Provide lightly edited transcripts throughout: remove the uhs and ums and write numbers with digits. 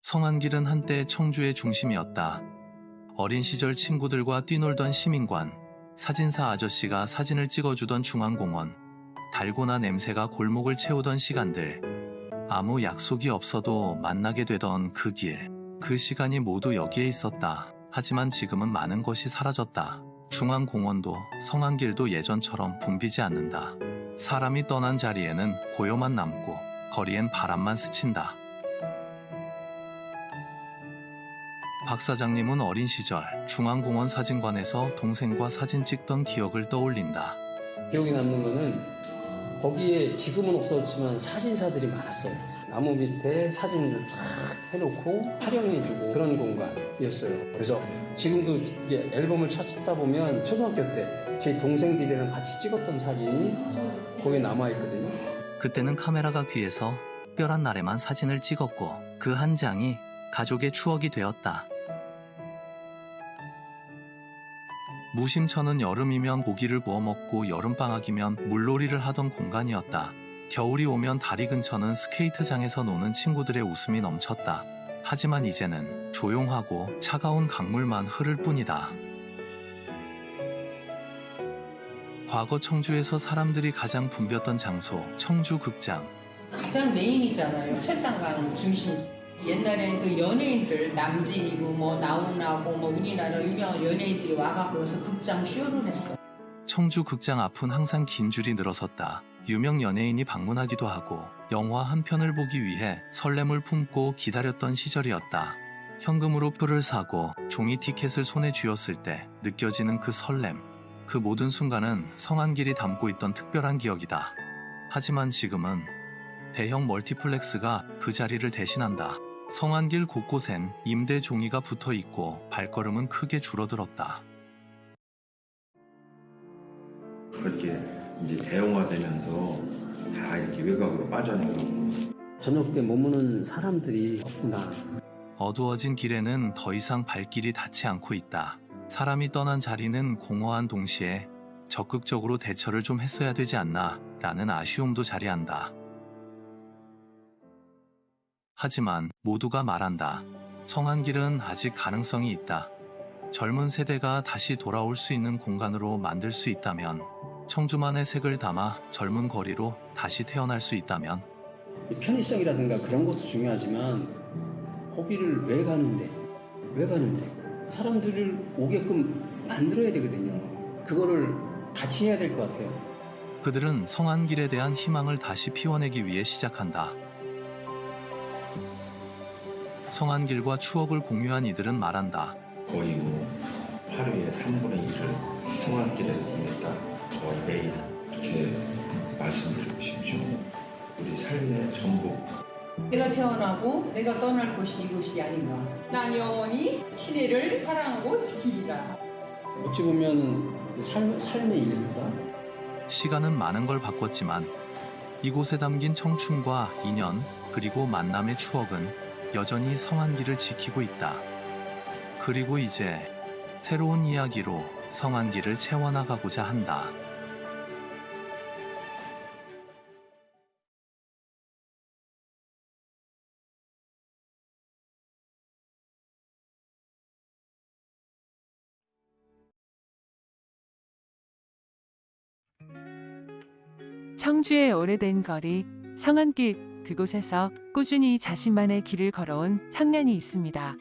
성안길은 한때 청주의 중심이었다. 어린 시절 친구들과 뛰놀던 시민관, 사진사 아저씨가 사진을 찍어주던 중앙공원, 달고나 냄새가 골목을 채우던 시간들, 아무 약속이 없어도 만나게 되던 그 길, 그 시간이 모두 여기에 있었다. 하지만 지금은 많은 것이 사라졌다. 중앙공원도 성안길도 예전처럼 붐비지 않는다. 사람이 떠난 자리에는 고요만 남고 거리엔 바람만 스친다. 박 사장님은 어린 시절 중앙공원 사진관에서 동생과 사진 찍던 기억을 떠올린다. 기억에 남는 거는 거기에 지금은 없었지만 사진사들이 많았어요. 나무 밑에 사진을 쫙 해놓고 촬영해주고 그런 공간이었어요. 그래서 지금도 이제 앨범을 찾다 보면 초등학교 때 제 동생들이랑 같이 찍었던 사진이 거기에 남아있거든요. 그때는 카메라가 귀해서 특별한 날에만 사진을 찍었고 그 한 장이 가족의 추억이 되었다. 무심천은 여름이면 고기를 구워 먹고 여름방학이면 물놀이를 하던 공간이었다. 겨울이 오면 다리 근처는 스케이트장에서 노는 친구들의 웃음이 넘쳤다. 하지만 이제는 조용하고 차가운 강물만 흐를 뿐이다. 과거 청주에서 사람들이 가장 붐볐던 장소, 청주극장. 가장 메인이잖아요. 철당강 중심지. 옛날엔 그 연예인들 남진이고 뭐 나훈아고 뭐 우리나라 유명한 연예인들이 와갖고 여기서 극장 쇼를 했어. 청주극장 앞은 항상 긴 줄이 늘어섰다. 유명 연예인이 방문하기도 하고 영화 한 편을 보기 위해 설렘을 품고 기다렸던 시절이었다. 현금으로 표를 사고 종이 티켓을 손에 쥐었을 때 느껴지는 그 설렘. 그 모든 순간은 성안길이 담고 있던 특별한 기억이다. 하지만 지금은 대형 멀티플렉스가 그 자리를 대신한다. 성안길 곳곳엔 임대 종이가 붙어 있고 발걸음은 크게 줄어들었다. 그렇게 이제 대형화되면서 다 이렇게 외곽으로 빠져나가고 저녁 때 머무는 사람들이 없구나. 어두워진 길에는 더 이상 발길이 닿지 않고 있다. 사람이 떠난 자리는 공허한 동시에 적극적으로 대처를 좀 했어야 되지 않나 라는 아쉬움도 자리한다. 하지만 모두가 말한다. 성안길은 아직 가능성이 있다. 젊은 세대가 다시 돌아올 수 있는 공간으로 만들 수 있다면, 청주만의 색을 담아 젊은 거리로 다시 태어날 수 있다면. 편의성이라든가 그런 것도 중요하지만 거기를 왜 가는데 사람들을 오게끔 만들어야 되거든요. 그거를 같이 해야 될 것 같아요. 그들은 성안길에 대한 희망을 다시 피워내기 위해 시작한다. 성안길과 추억을 공유한 이들은 말한다. 거의 하루에 3분의 1을 성안길에서 보냈다. 거의 매일 이렇게 말씀드리고 싶죠. 우리 삶의 전부. 내가 태어나고 내가 떠날 곳이 이곳이 아닌가. 난 영원히 시내를 사랑하고 지키리라. 어찌 보면 삶의 일부다. 시간은 많은 걸 바꿨지만 이곳에 담긴 청춘과 인연 그리고 만남의 추억은 여전히 성안길을 지키고 있다. 그리고 이제 새로운 이야기로 성안길을 채워나가고자 한다. 청주의 오래된 거리, 성안길, 그곳에서 꾸준히 자신만의 길을 걸어온 청년이 있습니다.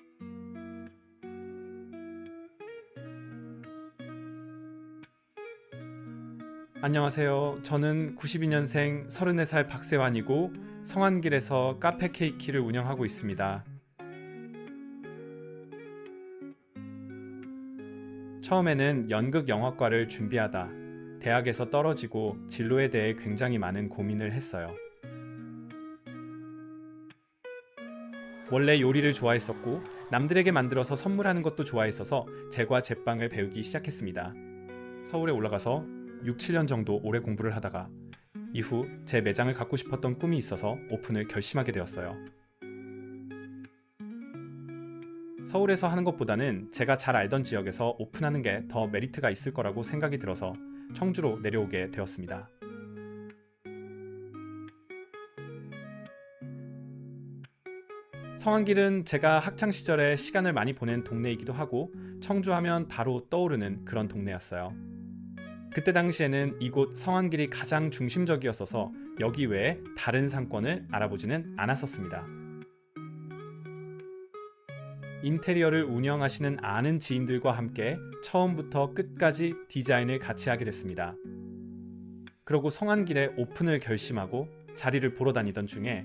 안녕하세요. 저는 92년생 34살 박세환이고 성안길에서 카페 케이키를 운영하고 있습니다. 처음에는 연극 영화과를 준비하다 대학에서 떨어지고 진로에 대해 굉장히 많은 고민을 했어요. 원래 요리를 좋아했었고 남들에게 만들어서 선물하는 것도 좋아했어서 제과 제빵을 배우기 시작했습니다. 서울에 올라가서 6, 7년 정도 오래 공부를 하다가 이후 제 매장을 갖고 싶었던 꿈이 있어서 오픈을 결심하게 되었어요. 서울에서 하는 것보다는 제가 잘 알던 지역에서 오픈하는 게 더 메리트가 있을 거라고 생각이 들어서 청주로 내려오게 되었습니다. 성안길은 제가 학창시절에 시간을 많이 보낸 동네이기도 하고 청주하면 바로 떠오르는 그런 동네였어요. 그때 당시에는 이곳 성안길이 가장 중심적이었어서 여기 외에 다른 상권을 알아보지는 않았었습니다. 인테리어를 운영하시는 아는 지인들과 함께 처음부터 끝까지 디자인을 같이 하게 됐습니다. 그러고 성안길에 오픈을 결심하고 자리를 보러 다니던 중에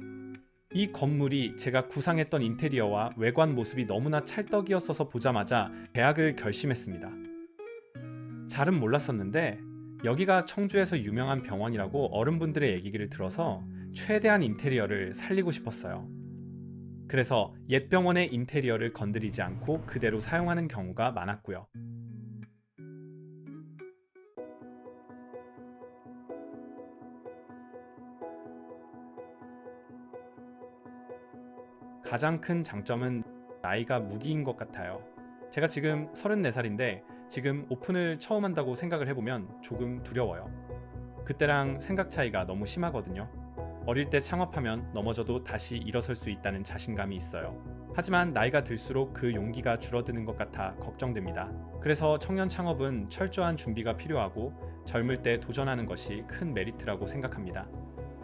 이 건물이 제가 구상했던 인테리어와 외관 모습이 너무나 찰떡이었어서 보자마자 계약을 결심했습니다. 잘은 몰랐었는데 여기가 청주에서 유명한 병원이라고 어른분들의 얘기를 들어서 최대한 인테리어를 살리고 싶었어요. 그래서 옛 병원의 인테리어를 건드리지 않고 그대로 사용하는 경우가 많았고요. 가장 큰 장점은 나이가 무기인 것 같아요. 제가 지금 34살인데 지금 오픈을 처음 한다고 생각을 해보면 조금 두려워요. 그때랑 생각 차이가 너무 심하거든요. 어릴 때 창업하면 넘어져도 다시 일어설 수 있다는 자신감이 있어요. 하지만 나이가 들수록 그 용기가 줄어드는 것 같아 걱정됩니다. 그래서 청년 창업은 철저한 준비가 필요하고 젊을 때 도전하는 것이 큰 메리트라고 생각합니다.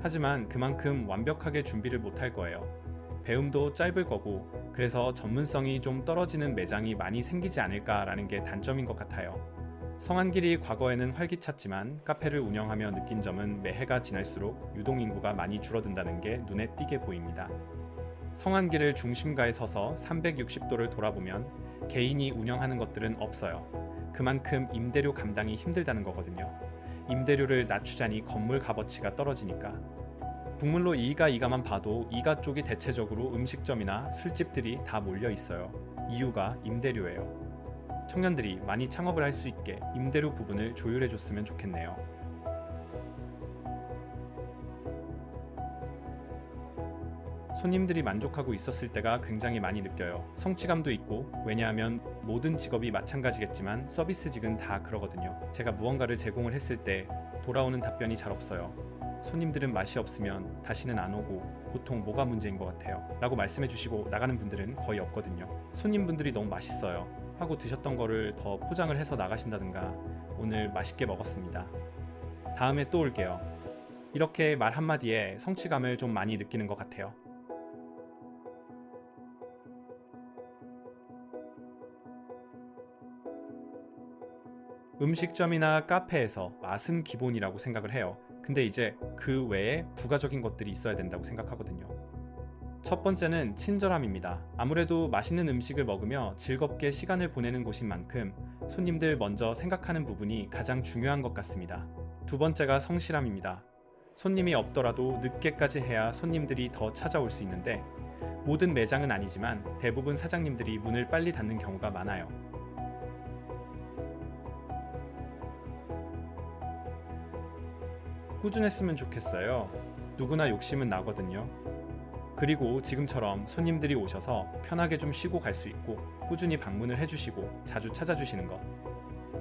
하지만 그만큼 완벽하게 준비를 못할 거예요. 배움도 짧을 거고 그래서 전문성이 좀 떨어지는 매장이 많이 생기지 않을까라는 게 단점인 것 같아요. 성안길이 과거에는 활기찼지만 카페를 운영하며 느낀 점은 매해가 지날수록 유동인구가 많이 줄어든다는 게 눈에 띄게 보입니다. 성안길을 중심가에 서서 360도를 돌아보면 개인이 운영하는 것들은 없어요. 그만큼 임대료 감당이 힘들다는 거거든요. 임대료를 낮추자니 건물 값어치가 떨어지니까. 북물로 이가만 봐도 이가 쪽이 대체적으로 음식점이나 술집들이 다 몰려 있어요. 이유가 임대료예요. 청년들이 많이 창업을 할 수 있게 임대료 부분을 조율해 줬으면 좋겠네요. 손님들이 만족하고 있었을 때가 굉장히 많이 느껴요. 성취감도 있고, 왜냐하면 모든 직업이 마찬가지겠지만 서비스직은 다 그러거든요. 제가 무언가를 제공을 했을 때 돌아오는 답변이 잘 없어요. 손님들은 맛이 없으면 다시는 안 오고 보통 뭐가 문제인 것 같아요 라고 말씀해 주시고 나가는 분들은 거의 없거든요. 손님분들이 너무 맛있어요 하고 드셨던 거를 더 포장을 해서 나가신다든가 오늘 맛있게 먹었습니다. 다음에 또 올게요. 이렇게 말 한마디에 성취감을 좀 많이 느끼는 것 같아요. 음식점이나 카페에서 맛은 기본이라고 생각을 해요. 근데 이제 그 외에 부가적인 것들이 있어야 된다고 생각하거든요. 첫 번째는 친절함입니다. 아무래도 맛있는 음식을 먹으며 즐겁게 시간을 보내는 곳인 만큼 손님들 먼저 생각하는 부분이 가장 중요한 것 같습니다. 두 번째가 성실함입니다. 손님이 없더라도 늦게까지 해야 손님들이 더 찾아올 수 있는데 모든 매장은 아니지만 대부분 사장님들이 문을 빨리 닫는 경우가 많아요. 꾸준했으면 좋겠어요. 누구나 욕심은 나거든요. 그리고 지금처럼 손님들이 오셔서 편하게 좀 쉬고 갈 수 있고 꾸준히 방문을 해주시고 자주 찾아주시는 것.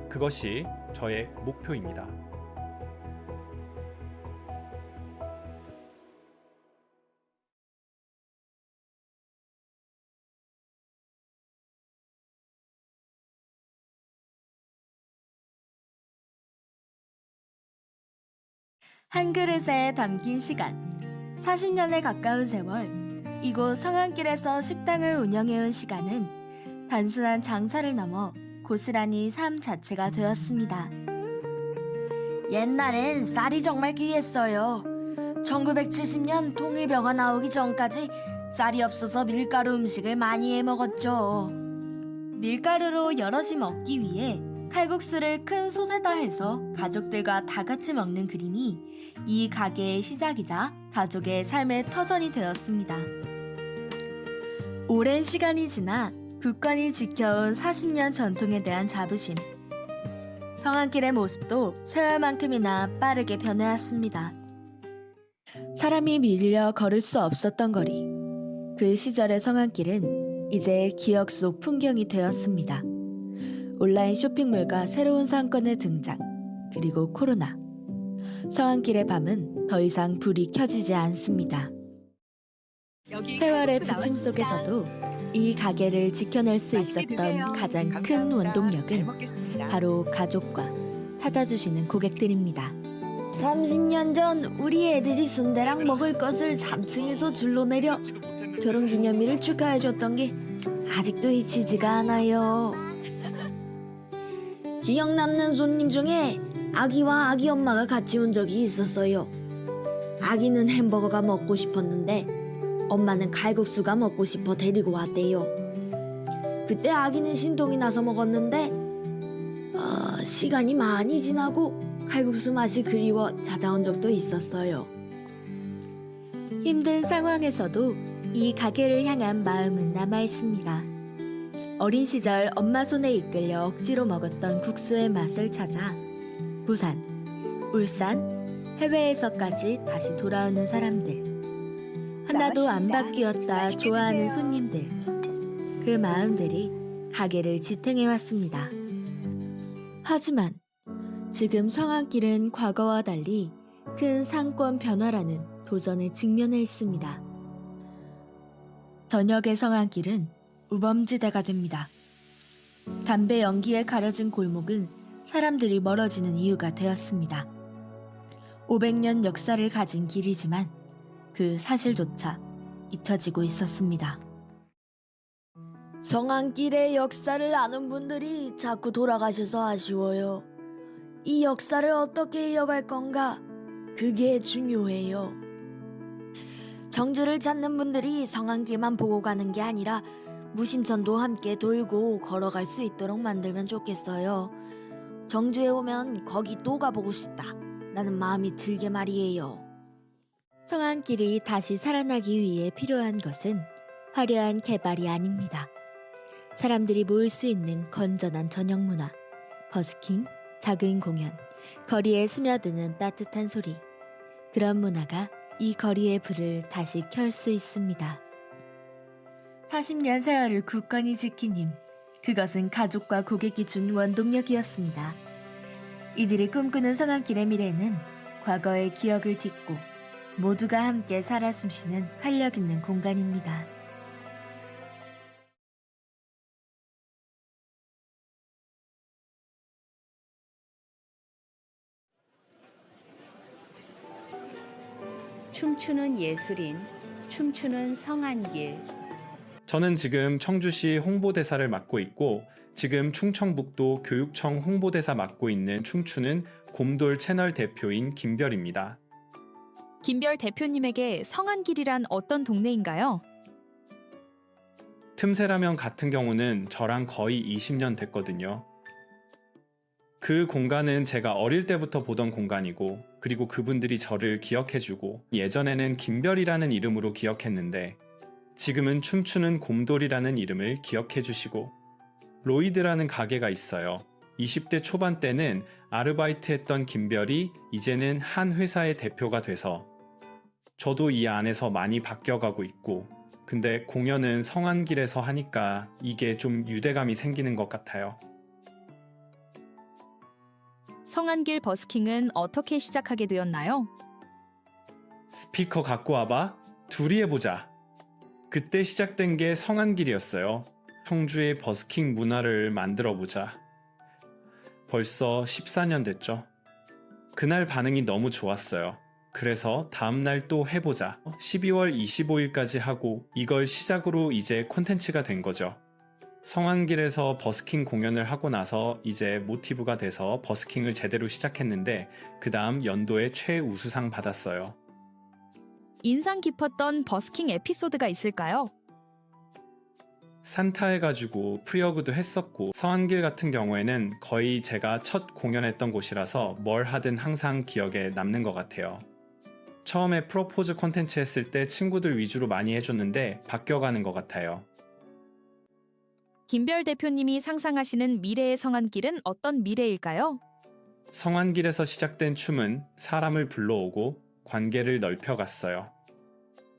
그것이 저의 목표입니다. 한 그릇에 담긴 시간 40년에 가까운 세월 이곳 성안길에서 식당을 운영해온 시간은 단순한 장사를 넘어 고스란히 삶 자체가 되었습니다. 옛날엔 쌀이 정말 귀했어요. 1970년 통일병가 나오기 전까지 쌀이 없어서 밀가루 음식을 많이 해먹었죠. 밀가루로 여럿이 먹기 위해 칼국수를 큰 솥에다 해서 가족들과 다 같이 먹는 그림이 이 가게의 시작이자 가족의 삶의 터전이 되었습니다. 오랜 시간이 지나 굳건히 지켜온 40년 전통에 대한 자부심. 성안길의 모습도 세월만큼이나 빠르게 변해왔습니다. 사람이 밀려 걸을 수 없었던 거리. 그 시절의 성안길은 이제 기억 속 풍경이 되었습니다. 온라인 쇼핑몰과 새로운 상권의 등장, 그리고 코로나. 성안길의 밤은 더 이상 불이 켜지지 않습니다. 세월의 부침 속에서도 이 가게를 지켜낼 수 있었던 가장 큰 원동력은 바로 가족과 찾아주시는 고객들입니다. 30년 전 우리 애들이 순대랑 먹을 것을 3층에서 줄로 내려 결혼기념일을 축하해줬던 게 아직도 잊히지가 않아요. 기억 남는 손님 중에 아기와 아기 엄마가 같이 온 적이 있었어요. 아기는 햄버거가 먹고 싶었는데 엄마는 칼국수가 먹고 싶어 데리고 왔대요. 그때 아기는 신통이 나서 먹었는데 시간이 많이 지나고 칼국수 맛이 그리워 찾아온 적도 있었어요. 힘든 상황에서도 이 가게를 향한 마음은 남아있습니다. 어린 시절 엄마 손에 이끌려 억지로 먹었던 국수의 맛을 찾아 부산, 울산, 해외에서까지 다시 돌아오는 사람들, 하나도 안 바뀌었다 좋아하는 손님들, 그 마음들이 가게를 지탱해왔습니다. 하지만 지금 성안길은 과거와 달리 큰 상권 변화라는 도전에 직면해 있습니다. 저녁의 성안길은 우범지대가 됩니다. 담배 연기에 가려진 골목은 사람들이 멀어지는 이유가 되었습니다. 500년 역사를 가진 길이지만 그 사실조차 잊혀지고 있었습니다. 성안길의 역사를 아는 분들이 자꾸 돌아가셔서 아쉬워요. 이 역사를 어떻게 이어갈 건가? 그게 중요해요. 정주를 찾는 분들이 성안길만 보고 가는 게 아니라 무심천도 함께 돌고 걸어갈 수 있도록 만들면 좋겠어요. 정주에 오면 거기 또 가보고 싶다 라는 마음이 들게 말이에요. 성안길이 다시 살아나기 위해 필요한 것은 화려한 개발이 아닙니다. 사람들이 모일 수 있는 건전한 저녁 문화, 버스킹, 작은 공연, 거리에 스며드는 따뜻한 소리, 그런 문화가 이 거리의 불을 다시 켤 수 있습니다. 40년 세월을 굳건히 지킨 힘, 그것은 가족과 고객이 준 원동력이었습니다. 이들이 꿈꾸는 성안길의 미래는 과거의 기억을 딛고 모두가 함께 살아 숨쉬는 활력 있는 공간입니다. 춤추는 예술인, 춤추는 성안길. 저는 지금 청주시 홍보대사를 맡고 있고 지금 충청북도 교육청 홍보대사 맡고 있는 춤추는 곰돌 채널 대표인 김별입니다. 김별 대표님에게 성안길이란 어떤 동네인가요? 틈새라면 같은 경우는 저랑 거의 20년 됐거든요. 그 공간은 제가 어릴 때부터 보던 공간이고 그리고 그분들이 저를 기억해주고 예전에는 김별이라는 이름으로 기억했는데 지금은 춤추는 곰돌이라는 이름을 기억해주시고 로이드라는 가게가 있어요. 20대 초반 때는 아르바이트 했던 김별이 이제는 한 회사의 대표가 돼서 저도 이 안에서 많이 바뀌어가고 있고 근데 공연은 성안길에서 하니까 이게 좀 유대감이 생기는 것 같아요. 성안길 버스킹은 어떻게 시작하게 되었나요? 스피커 갖고 와봐. 둘이 해보자. 그때 시작된 게 성안길이었어요. 청주의 버스킹 문화를 만들어보자. 벌써 14년 됐죠. 그날 반응이 너무 좋았어요. 그래서 다음날 또 해보자. 12월 25일까지 하고 이걸 시작으로 이제 콘텐츠가 된 거죠. 성안길에서 버스킹 공연을 하고 나서 이제 모티브가 돼서 버스킹을 제대로 시작했는데 그 다음 연도에 최우수상 받았어요. 인상 깊었던 버스킹 에피소드가 있을까요? 산타 해가지고 프리어그도 했었고 성안길 같은 경우에는 거의 제가 첫 공연했던 곳이라서 뭘 하든 항상 기억에 남는 것 같아요. 처음에 프로포즈 콘텐츠 했을 때 친구들 위주로 많이 해줬는데 바뀌어가는 것 같아요. 김별 대표님이 상상하시는 미래의 성안길은 어떤 미래일까요? 성안길에서 시작된 춤은 사람을 불러오고 관계를 넓혀갔어요.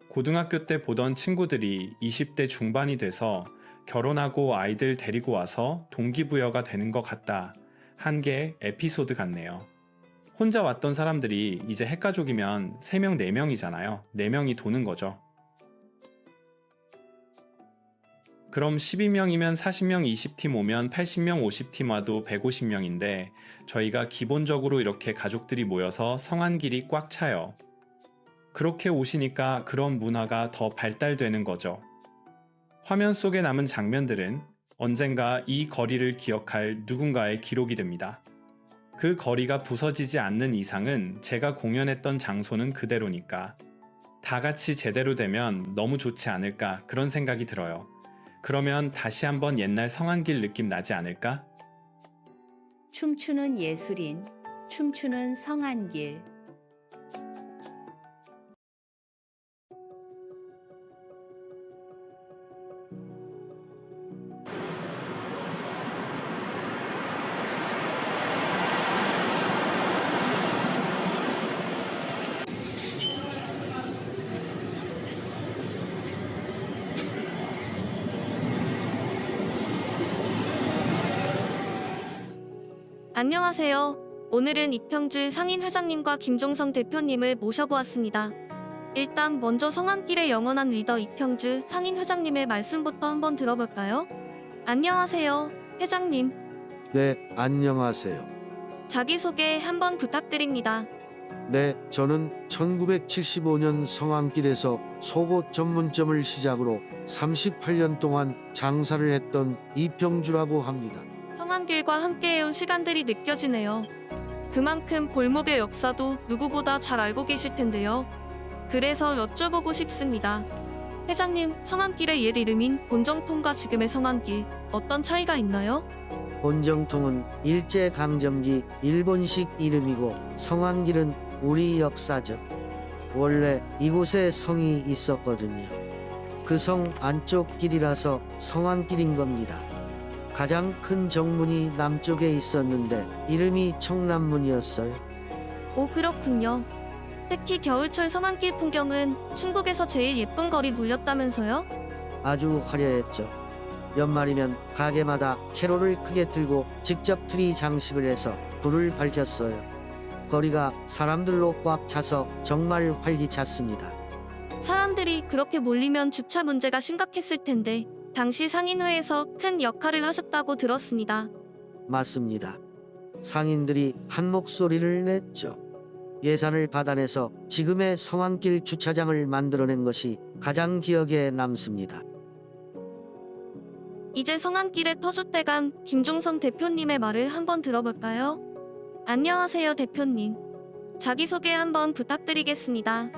고등학교 때 보던 친구들이 20대 중반이 돼서 결혼하고 아이들 데리고 와서 동기부여가 되는 것 같다. 한 개 에피소드 같네요. 혼자 왔던 사람들이 이제 핵가족이면 3명, 4명이잖아요. 4명이 도는 거죠. 그럼 12명이면 40명 20팀 오면 80명 50팀 와도 150명인데 저희가 기본적으로 이렇게 가족들이 모여서 성안길이 꽉 차요. 그렇게 오시니까 그런 문화가 더 발달되는 거죠. 화면 속에 남은 장면들은 언젠가 이 거리를 기억할 누군가의 기록이 됩니다. 그 거리가 부서지지 않는 이상은 제가 공연했던 장소는 그대로니까 다 같이 제대로 되면 너무 좋지 않을까 그런 생각이 들어요. 그러면 다시 한번 옛날 성안길 느낌 나지 않을까? 춤추는 예술인, 춤추는 성안길. 안녕하세요. 오늘은 이평주 상인 회장님과 김종성 대표님을 모셔보았습니다. 일단 먼저 성안길의 영원한 리더 이평주 상인 회장님의 말씀부터 한번 들어볼까요? 안녕하세요, 회장님. 네, 안녕하세요. 자기소개 한번 부탁드립니다. 네, 저는 1975년 성안길에서 속옷 전문점을 시작으로 38년 동안 장사를 했던 이평주라고 합니다. 성안길과 함께해온 시간들이 느껴지네요. 그만큼 골목의 역사도 누구보다 잘 알고 계실 텐데요. 그래서 여쭤보고 싶습니다. 회장님, 성안길의 옛 이름인 본정통과 지금의 성안길 어떤 차이가 있나요? 본정통은 일제강점기 일본식 이름이고 성안길은 우리 역사죠. 원래 이곳에 성이 있었거든요. 그 성 안쪽 길이라서 성안길인 겁니다. 가장 큰 정문이 남쪽에 있었는데 이름이 청남문이었어요. 오, 그렇군요. 특히 겨울철 성안길 풍경은 충북에서 제일 예쁜 거리 물렸다면서요? 아주 화려했죠. 연말이면 가게마다 캐롤을 크게 틀고 직접 트리 장식을 해서 불을 밝혔어요. 거리가 사람들로 꽉 차서 정말 활기찼습니다. 사람들이 그렇게 몰리면 주차 문제가 심각했을 텐데 당시 상인회에서 큰 역할을 하셨다고 들었습니다. 맞습니다. 상인들이 한 목소리를 냈죠. 예산을 받아내서 지금의 성안길 주차장을 만들어낸 것이 가장 기억에 남습니다. 이제 성안길의 터줏대감 김종성 대표님의 말을 한번 들어볼까요? 안녕하세요, 대표님. 자기소개 한번 부탁드리겠습니다.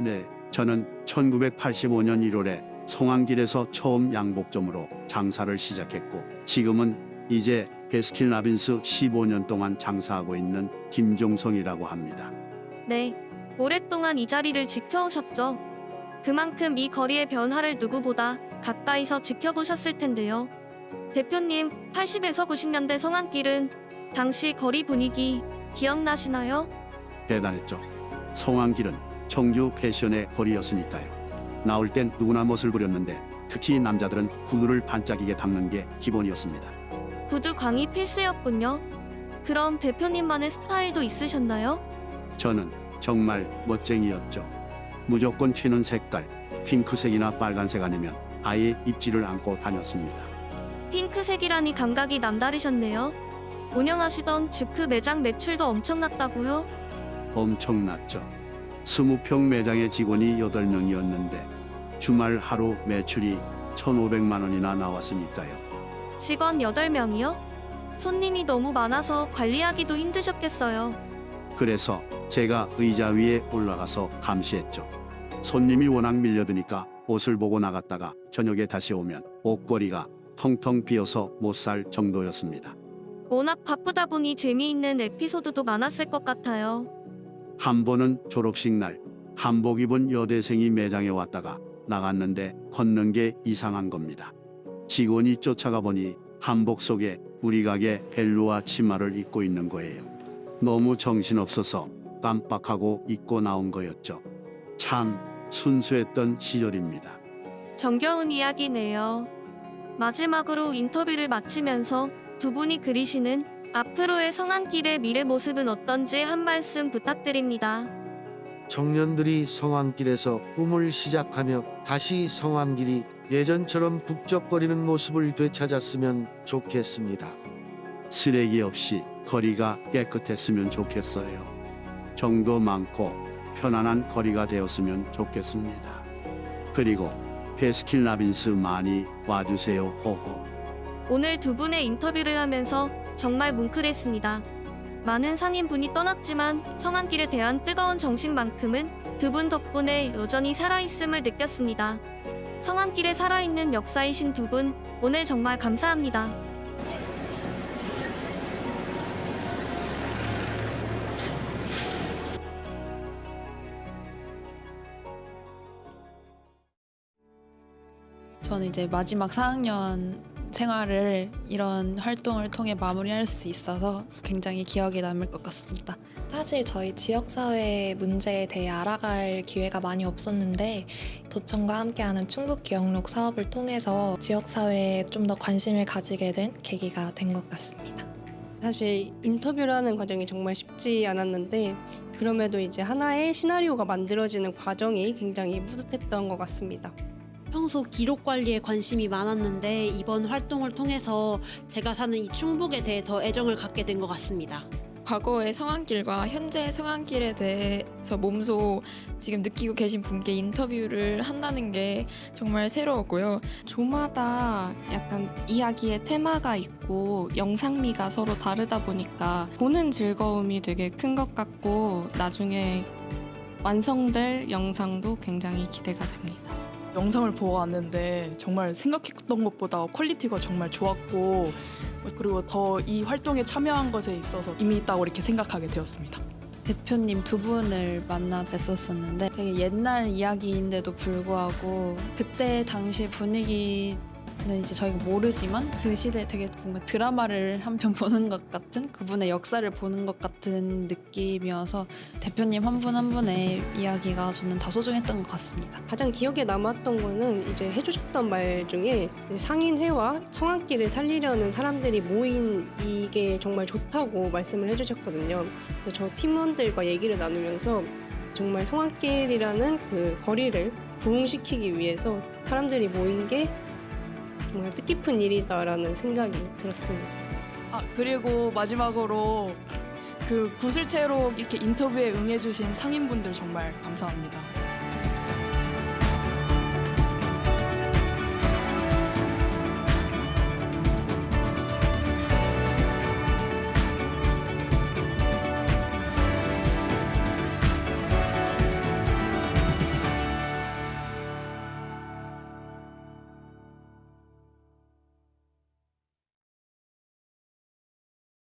네, 저는 1985년 1월에 성안길에서 처음 양복점으로 장사를 시작했고 지금은 이제 베스킨라빈스 15년 동안 장사하고 있는 김종성이라고 합니다. 네, 오랫동안 이 자리를 지켜오셨죠. 그만큼 이 거리의 변화를 누구보다 가까이서 지켜보셨을 텐데요. 대표님, 80에서 90년대 성안길은 당시 거리 분위기 기억나시나요? 대단했죠. 성안길은 청주 패션의 거리였으니까요. 나올 땐 누구나 멋을 부렸는데 특히 남자들은 구두를 반짝이게 닦는 게 기본이었습니다. 구두 광이 필수였군요. 그럼 대표님만의 스타일도 있으셨나요? 저는 정말 멋쟁이였죠. 무조건 튀는 색깔, 핑크색이나 빨간색 아니면 아예 입지를 않고 다녔습니다. 핑크색이라니 감각이 남다르셨네요. 운영하시던 주크 매장 매출도 엄청났다고요? 엄청났죠. 20평 매장의 직원이 8명이었는데 주말 하루 매출이 1,500만 원이나 나왔으니까요. 직원 8명이요? 손님이 너무 많아서 관리하기도 힘드셨겠어요. 그래서 제가 의자 위에 올라가서 감시했죠. 손님이 워낙 밀려드니까 옷을 보고 나갔다가 저녁에 다시 오면 옷걸이가 텅텅 비어서 못 살 정도였습니다. 워낙 바쁘다 보니 재미있는 에피소드도 많았을 것 같아요. 한 번은 졸업식 날 한복 입은 여대생이 매장에 왔다가 나갔는데 걷는 게 이상한 겁니다. 직원이 쫓아가 보니 한복 속에 우리 가게 벨루아 치마를 입고 있는 거예요. 너무 정신없어서 깜빡하고 입고 나온 거였죠. 참 순수했던 시절입니다. 정겨운 이야기네요. 마지막으로 인터뷰를 마치면서 두 분이 그리시는 앞으로의 성안길의 미래 모습은 어떤지 한 말씀 부탁드립니다. 청년들이 성안길에서 꿈을 시작하며 다시 성안길이 예전처럼 북적거리는 모습을 되찾았으면 좋겠습니다. 쓰레기 없이 거리가 깨끗했으면 좋겠어요. 정도 많고 편안한 거리가 되었으면 좋겠습니다. 그리고 베스킨라빈스 많이 와주세요. 호호. 오늘 두 분의 인터뷰를 하면서 정말 뭉클했습니다. 많은 상인분이 떠났지만 성안길에 대한 뜨거운 정신만큼은 두 분 덕분에 여전히 살아있음을 느꼈습니다. 성안길에 살아있는 역사이신 두 분, 오늘 정말 감사합니다. 저는 이제 마지막 4학년 생활을 이런 활동을 통해 마무리할 수 있어서 굉장히 기억에 남을 것 같습니다. 사실 저희 지역사회 문제에 대해 알아갈 기회가 많이 없었는데 도청과 함께하는 충북기억록 사업을 통해서 지역사회에 좀 더 관심을 가지게 된 계기가 된 것 같습니다. 사실 인터뷰를 하는 과정이 정말 쉽지 않았는데 그럼에도 이제 하나의 시나리오가 만들어지는 과정이 굉장히 뿌듯했던 것 같습니다. 평소 기록 관리에 관심이 많았는데 이번 활동을 통해서 제가 사는 이 충북에 대해 더 애정을 갖게 된 것 같습니다. 과거의 성안길과 현재의 성안길에 대해서 몸소 지금 느끼고 계신 분께 인터뷰를 한다는 게 정말 새로웠고요. 조마다 약간 이야기의 테마가 있고 영상미가 서로 다르다 보니까 보는 즐거움이 되게 큰 것 같고 나중에 완성될 영상도 굉장히 기대가 됩니다. 영상을 보고 왔는데 정말 생각했던 것보다 퀄리티가 정말 좋았고 그리고 더 이 활동에 참여한 것에 있어서 의미 있다고 이렇게 생각하게 되었습니다. 대표님 두 분을 만나 뵀었었는데 되게 옛날 이야기인데도 불구하고 그때 당시 분위기는 이제 저희가 모르지만 그 시대에 되게 뭔가 드라마를 한 편 보는 것 같은 그분의 역사를 보는 것 같은 느낌이어서 대표님 한 분 한 분의 이야기가 저는 다 소중했던 것 같습니다. 가장 기억에 남았던 거는 이제 해주셨던 말 중에 상인회와 성안길을 살리려는 사람들이 모인 이게 정말 좋다고 말씀을 해주셨거든요. 그래서 저 팀원들과 얘기를 나누면서 정말 성안길이라는 그 거리를 부흥시키기 위해서 사람들이 모인 게 정말 뜻깊은 일이다라는 생각이 들었습니다. 그리고 마지막으로 그 구슬채로 이렇게 인터뷰에 응해주신 상인분들 정말 감사합니다.